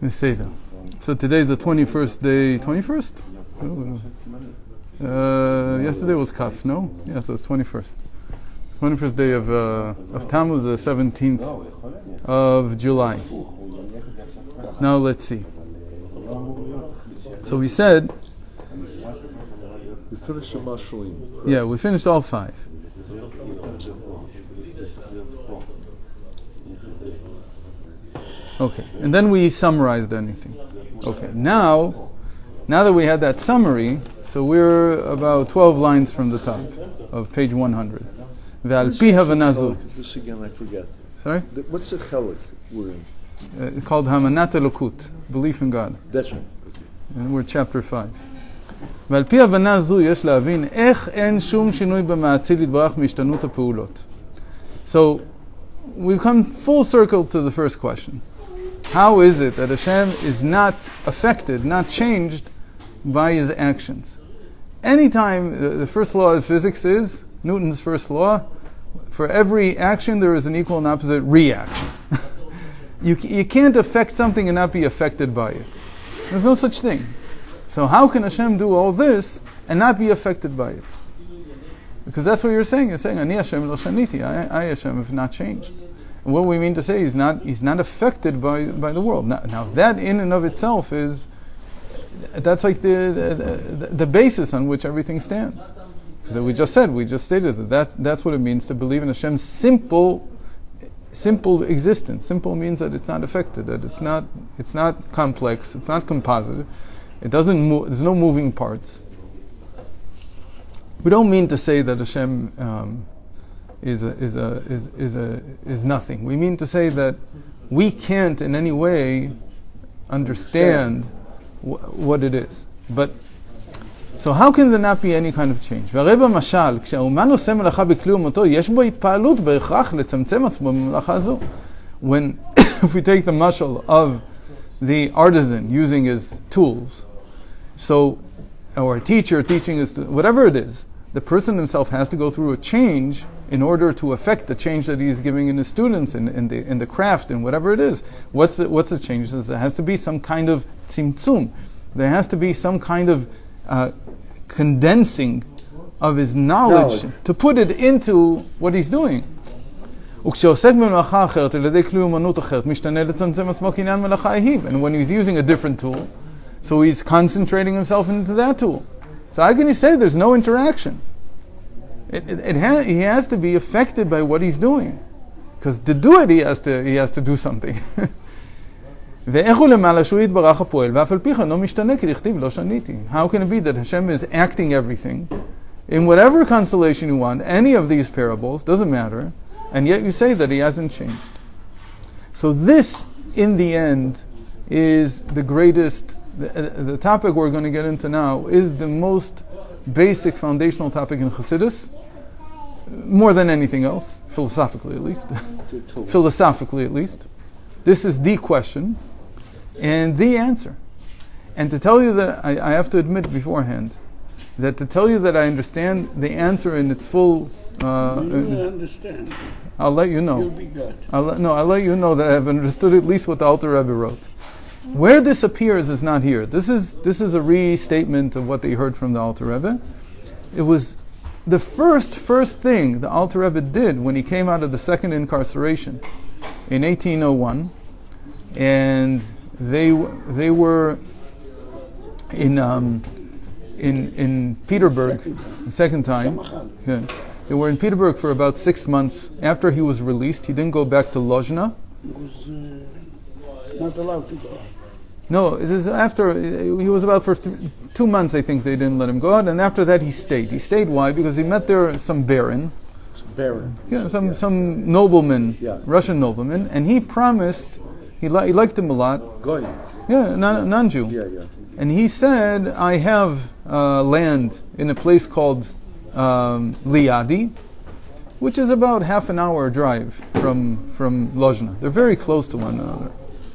Seder. So today's the 21st day. 21st? Yesterday was Kaf, no? Yes, it's 21st. 21st day of Tammuz, the 17th of July. Now let's see. So we said... We finished the Mashlim. Yeah, we finished all 5. Okay, and then we summarized anything. Okay, now that we had that summary, so we're about 12 lines from the top of page 100. This again, I forget. Sorry? What's the chelik we're in? It's called Hamanat Elokut, belief in God. That's right. And we're chapter 5. ועל פי הבנה זו יש להבין איך אין שום שינוי במעציל יתברך מהשתנות הפעולות. So, we've come full circle to the first question. How is it that Hashem is not affected, not changed by his actions? Anytime, the first law of physics is, Newton's first law, for every action there is an equal and opposite reaction. You can't affect something and not be affected by it. There's no such thing. So how can Hashem do all this and not be affected by it? Because that's what you're saying. You're saying, Ani Hashem lo shaniti. I Hashem have not changed. And what we mean to say, he's not affected by the world. Now that in and of itself that's like the basis on which everything stands. Because we just stated that's what it means to believe in Hashem's simple existence. Simple means that it's not affected, that it's not complex, it's not composite. It doesn't move. There's no moving parts. We don't mean to say that Hashem is nothing. We mean to say that we can't in any way understand what it is. But so how can there not be any kind of change? והרי במשל, כשהאומן עושה מלאכה בכלי אומתו, יש בו התפעלות בהכרח לצמצם עצמו במלאכה הזו. When, if we take the mashal of the artisan using his tools, so, or a teacher teaching his, whatever it is, the person himself has to go through a change in order to affect the change that he's giving in his students in the craft and whatever it is. What's the change? There has to be some kind of tzimtzum. There has to be some kind of condensing of his knowledge to put it into what he's doing. וכשעוסק במלאכה אחרת על ידי כלי אומנות אחרת משתנה לצמצם עצמו כעניין מלאכה ההיא. And when he's using a different tool, so he's concentrating himself into that tool. So how can you say there's no interaction? He has to be affected by what he's doing, because to do it he has to do something. ואיך הוא למעלה שהוא יתברך הפועל ואף על פי כן לא משתנה כי דכתיב לא שניתי. How can it be that Hashem is acting everything in whatever constellation you want, any of these parables, doesn't matter, and yet you say that he hasn't changed? So this, in the end, is the greatest, the topic we're going to get into now is the most basic foundational topic in Chassidus, more than anything else, philosophically at least. Philosophically at least. This is the question and the answer. And to tell you that, I have to admit beforehand, that to tell you that I understand the answer in its full... you understand. I'll let you know. You'll be good. I'll let you know that I have understood at least what the Alter Rebbe wrote. Where this appears is not here. This is a restatement of what they heard from the Alter Rebbe. It was the first thing the Alter Rebbe did when he came out of the second incarceration in 1801, and they were in Petersburg the second time. Yeah. They were in Petersburg for about 6 months. After he was released, he didn't go back to Lozhna. He was not allowed to go. No, it is after he was about for 2 months. I think they didn't let him go out, and after that he stayed. He stayed. Why? Because he met there some baron. Yeah, some nobleman, Russian nobleman, and he promised. He liked him a lot. Goy. Yeah, non-Jew. Yeah. And he said, "I have land in a place called Liadi, which is about half an hour drive from Lozhna. They're very close to one another.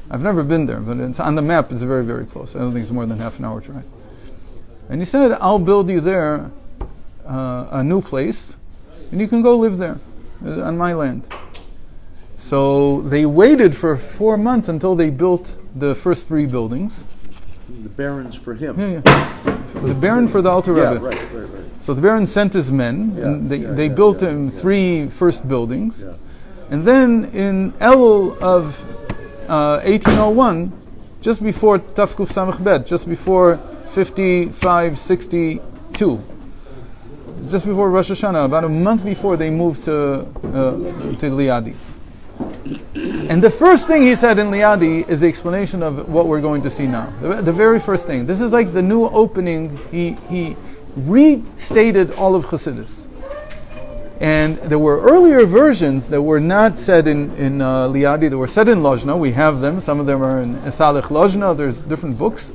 I've never been there, but it's on the map. It's very, very close. I don't think it's more than half an hour drive." And he said, "I'll build you there a new place, and you can go live there on my land." So they waited for 4 months until they built the first 3 buildings. The barons for him. The Baron for the Alter Rebbe. Right. So the Baron sent his men, and they built him 3 first buildings. Yeah. And then in Elul of 1801, just before Tafkuf Samach Bet, just before 5562, just before Rosh Hashanah, about a month before, they moved to Liadi. And the first thing he said in Liadi is the explanation of what we're going to see now. The very first thing. This is like the new opening. He restated all of Chassidus. And there were earlier versions that were not said in Liadi, that were said in Lozhna. We have them. Some of them are in Esalech Lozhna. There's different books.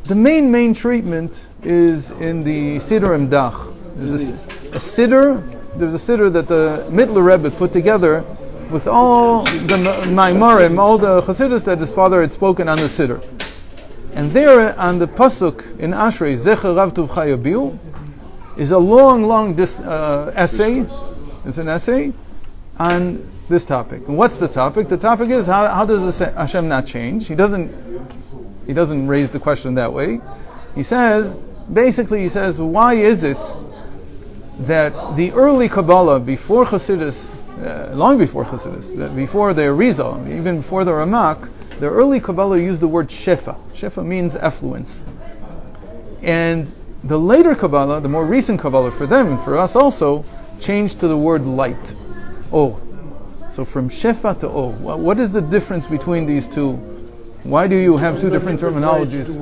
The main treatment is in the Siddur Imdach. There's a Siddur. There's a Siddur that the Mittler Rebbe put together with all the Maimarim, all the Chassidus that his father had spoken on the Siddur. And there on the Pasuk in Ashrei, Zecher Rav Tovcha Yabiu, is a long essay. It's an essay on this topic. And what's the topic? The topic is how does Hashem not change? He doesn't raise the question that way. He says, why is it that the early Kabbalah, before Chassidus, long before Chassidus, before the Arizal, even before the Ramak, the early Kabbalah used the word Shefa. Shefa means affluence. And the later Kabbalah, the more recent Kabbalah for them and for us also, changed to the word light. Oh. So from Shefa to Oh. What is the difference between these two? Why do you have two different terminologies?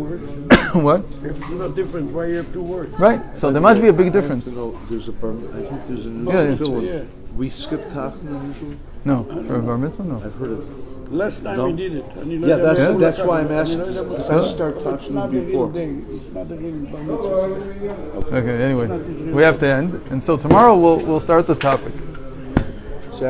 What? There's no difference why you have 2 words. Right. So there must be a big difference. There's a I think there's a new film. Yeah. We skip Tachna usually. No. For Bar Mitzvah, no. I've heard it. Last time we did it. And you know Yeah, that that's was- why I'm asking. you know that was- Because I start It's Tachna not the real before. day. It's not the real Bar Mitzvah. Okay, anyway. We have to end. And so tomorrow we'll start the topic. See,